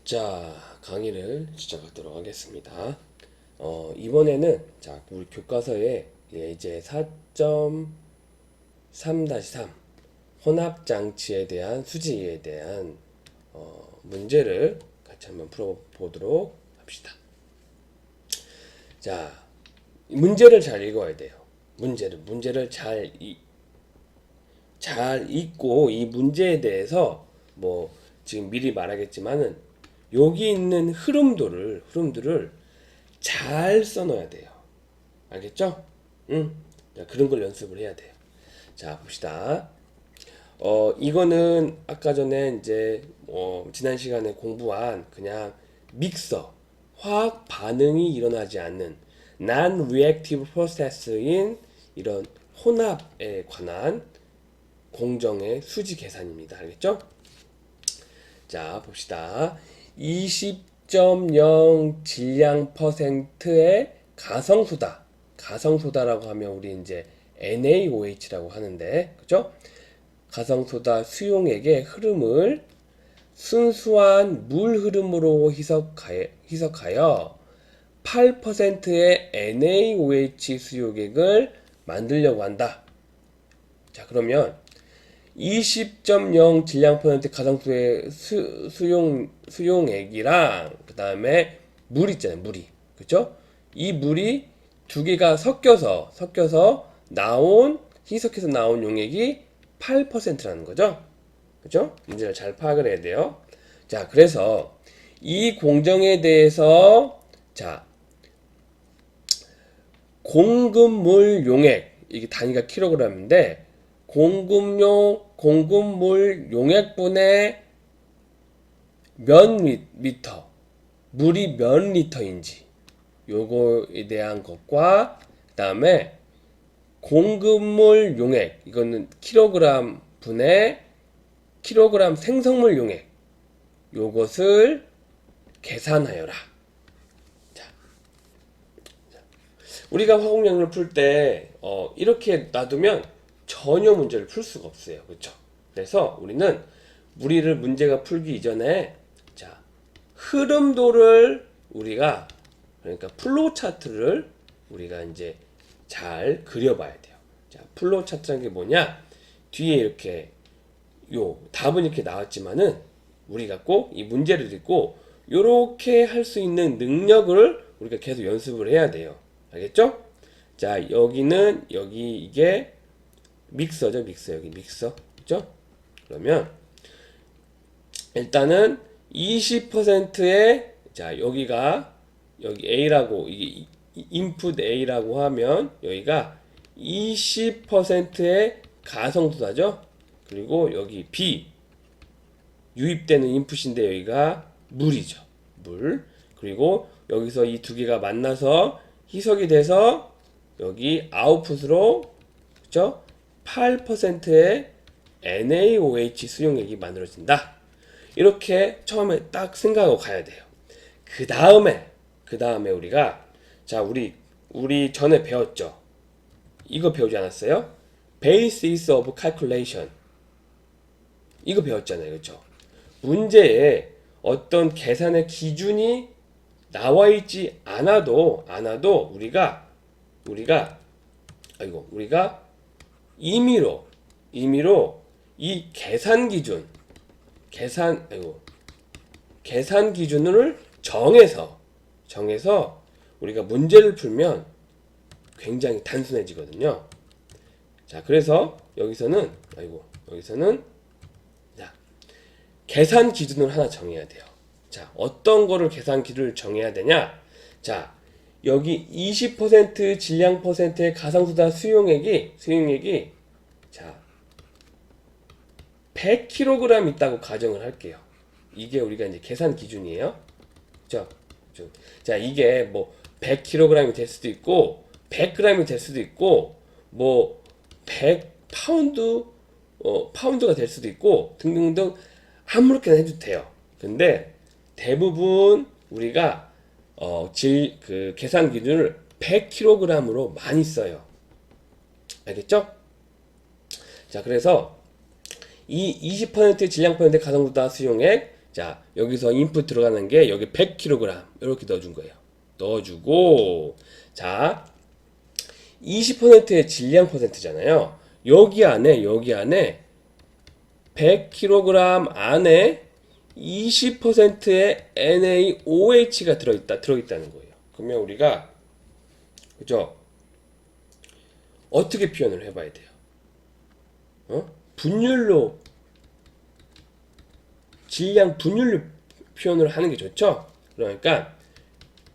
자, 강의를 시작하도록 하겠습니다. 이번에는 자, 우리 교과서에 예제 4.3-3 혼합장치에 대한 수지에 대한 문제를 같이 한번 풀어보도록 합시다. 자, 문제를 잘 읽어야 돼요. 문제를 잘 읽고 이 문제에 대해서 뭐 지금 미리 말하겠지만은 여기 있는 흐름들을 잘 써놓아야 돼요. 알겠죠? 응. 자, 그런 걸 연습을 해야 돼요. 자, 봅시다. 이거는 아까 전에 이제 지난 시간에 공부한 그냥 믹서, 화학 반응이 일어나지 않는 non-reactive process인 이런 혼합에 관한 공정의 수지 계산입니다. 알겠죠? 자, 봅시다. 20.0 질량 퍼센트의 가성소다. 가성소다라고 하면 우리 이제 NaOH라고 하는데, 그죠? 가성소다 수용액의 흐름을 순수한 물 흐름으로 희석하여 8%의 NaOH 수용액을 만들려고 한다. 자, 그러면 20.0 질량 퍼센트 가성수의 수용액이랑 그 다음에 물 있잖아요. 물이. 그쵸? 이 물이 두 개가 섞여서 희석해서 나온 용액이 8%라는 거죠. 그죠? 문제를 잘 파악을 해야 돼요. 자, 그래서 이 공정에 대해서 자, 공급물 용액, 이게 단위가 킬로그램인데 공급물 용액분의 몇 리터, 물이 몇 리터인지 요거에 대한 것과 그 다음에 공급물 용액, 이거는 킬로그램 분의 킬로그램 생성물 용액, 요것을 계산하여라. 자, 우리가 화학연료를 풀 때 이렇게 놔두면 전혀 문제를 풀 수가 없어요. 그렇죠? 그래서 우리는 문제가 풀기 이전에 자, 흐름도를 우리가 그러니까 플로우 차트를 우리가 이제 잘 그려봐야 돼요. 자, 플로우 차트라는 게 뭐냐? 뒤에 이렇게 답은 이렇게 나왔지만은 우리가 꼭 이 문제를 읽고 요렇게 할 수 있는 능력을 우리가 계속 연습을 해야 돼요. 알겠죠? 자, 여기 이게 믹서죠, 여기 믹서. 그죠? 그러면 일단은 20%의 자, 여기 A라고 이게 인풋 A라고 하면 여기가 20%의 가성소다죠. 그리고 여기 B 유입되는 인풋인데 여기가 물이죠. 물. 그리고 여기서 이 두 개가 만나서 희석이 돼서 여기 아웃풋으로 그죠? 8%의 NaOH 수용액이 만들어진다. 이렇게 처음에 딱 생각하고 가야 돼요. 그 다음에 우리가 자, 우리 전에 배웠죠. 이거 배우지 않았어요? Basis of Calculation. 이거 배웠잖아요. 그렇죠? 문제에 어떤 계산의 기준이 나와 있지 않아도 우리가 임의로 이 계산 기준을 정해서 우리가 문제를 풀면 굉장히 단순해지거든요. 자, 그래서 여기서는 자, 계산 기준을 하나 정해야 돼요. 자, 어떤 거를 계산 기준을 정해야 되냐? 자, 여기 20% 질량 퍼센트의 가상수다 수용액이 자 100kg 있다고 가정을 할게요. 이게 우리가 이제 계산 기준이에요. 그죠? 자, 이게 뭐 100kg이 될 수도 있고 100g이 될 수도 있고 뭐 100파운드 파운드가 될 수도 있고 등등등 아무렇게나 해도 돼요. 근데 대부분 우리가 그 계산 기준을 100kg으로 많이 써요. 알겠죠? 자, 그래서 이 20% 질량 퍼센트 가성수다 수용액 자, 여기서 인풋 들어가는 게 여기 100kg 이렇게 넣어준 거예요. 넣어주고, 자, 20%의 질량 퍼센트잖아요. 여기 안에 100kg 안에 20%의 NaOH가 들어있다는 거예요. 그러면 우리가, 그죠? 어떻게 표현을 해봐야 돼요? 분율로, 질량 분율로 표현을 하는 게 좋죠? 그러니까,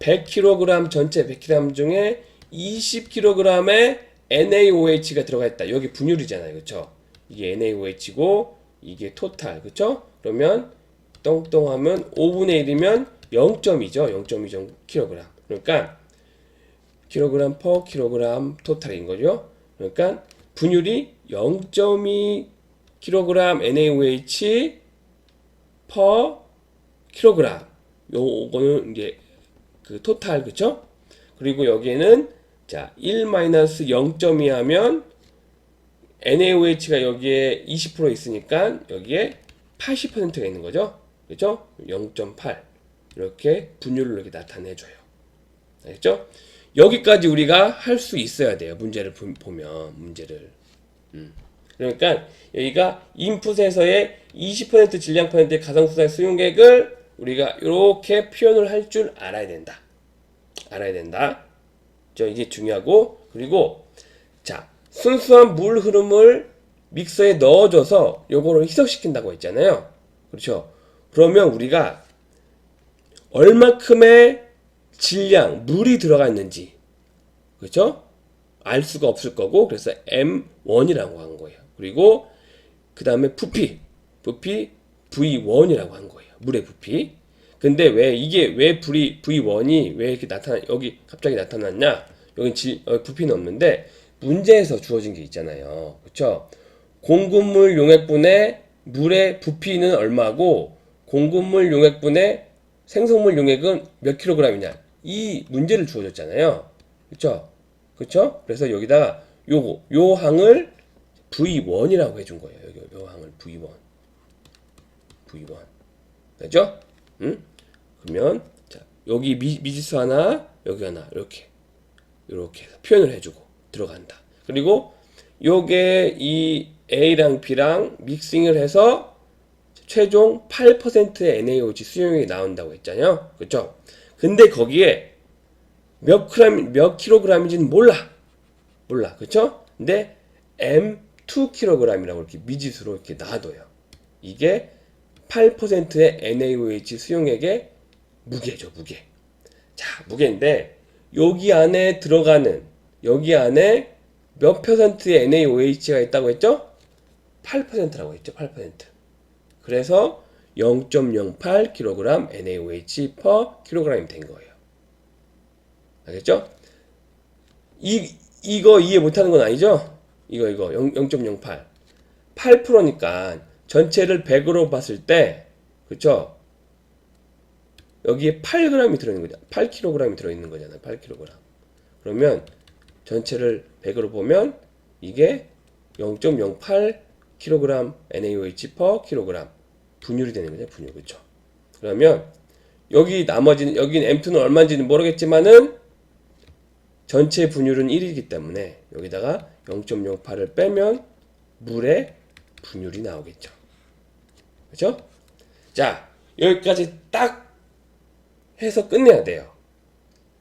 100kg 전체 100kg 중에 20kg의 NaOH가 들어가 있다. 여기 분율이잖아요. 그쵸? 이게 NaOH고, 이게 토탈. 그쵸? 그러면, 똥똥하면 5분의 1이면 0.2죠. 0.2kg. 그러니까, kg per kg 토탈인 거죠. 그러니까, 분율이 0.2kg NaOH per kg. 요거는 이제 그 토탈, 그쵸? 그리고 여기에는 자 1-0.2 하면 NaOH가 여기에 20% 있으니까 여기에 80%가 있는 거죠. 그쵸? 0.8 이렇게 분율을 이렇게 나타내줘요. 알겠죠? 여기까지 우리가 할 수 있어야 돼요. 문제를 보면 문제를. 그러니까 여기가 인풋에서의 20% 질량 퍼센트의 가상수사의 수용객을 우리가 이렇게 표현을 할 줄 알아야 된다. 알아야 된다. 이게 중요하고, 그리고 자 순수한 물 흐름을 믹서에 넣어줘서 요거를 희석시킨다고 했잖아요. 그렇죠? 그러면 우리가 얼마큼의 질량 물이 들어가 있는지, 그렇죠? 알 수가 없을 거고, 그래서 M1이라고 한 거예요. 그리고 그 다음에 부피 V1이라고 한 거예요. 물의 부피. 근데 왜 V1이 왜 이렇게 여기 갑자기 나타났냐? 여기 부피는 없는데 문제에서 주어진 게 있잖아요. 그쵸? 공급물 용액분의 물의 부피는 얼마고 공급물 용액분의 생성물 용액은 몇 킬로그램이냐? 이 문제를 주어졌잖아요. 그쵸? 그쵸? 그래서 여기다가 요 항을 V1이라고 해준 거예요. 요 항을 V1. 그죠? 그러면 자 여기 미지수 하나, 여기 하나 이렇게 해서 표현을 해주고 들어간다. 그리고 요게 이 A랑 B랑 믹싱을 해서 최종 8%의 NaOH 수용액이 나온다고 했잖아요. 그쵸? 근데 거기에 몇 킬로그램인지는 몰라. 그쵸? 근데 M2kg이라고 이렇게 미지수로 이렇게 놔둬요. 이게 8%의 NaOH 수용액의 무게죠, 무게. 자, 무게인데, 여기 안에 몇 퍼센트의 NaOH가 있다고 했죠? 8%라고 했죠, 8%. 그래서 0.08kg NaOH per kg이 된 거예요. 알겠죠? 이거 이해 못하는 건 아니죠? 이거 0.08. 8%니까 전체를 100으로 봤을 때, 그쵸? 여기에 8g이 들어있는 거죠. 8kg이 들어있는 거잖아요. 8kg. 그러면 전체를 100으로 보면 이게 0.08kg NaOH per kg 분율이 되는 거죠. 분율. 그쵸? 그러면 여기는 M2는 얼마인지는 모르겠지만은 전체 분율은 1이기 때문에 여기다가 0.08을 빼면 물의 분율이 나오겠죠. 그렇죠? 자, 여기까지 딱 해서 끝내야 돼요.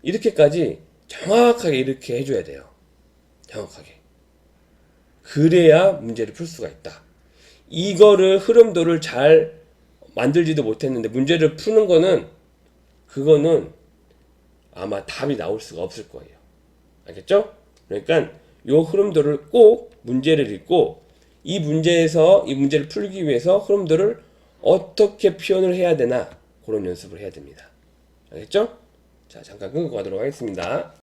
이렇게까지 정확하게 이렇게 해줘야 돼요. 정확하게. 그래야 문제를 풀 수가 있다. 이거를 흐름도를 잘 만들지도 못했는데 문제를 푸는 그거는 아마 답이 나올 수가 없을 거예요. 알겠죠? 그러니까 요 흐름도를 꼭 문제를 읽고 이 문제를 풀기 위해서 흐름도를 어떻게 표현을 해야 되나 그런 연습을 해야 됩니다. 알겠죠? 자, 잠깐 끊고 가도록 하겠습니다.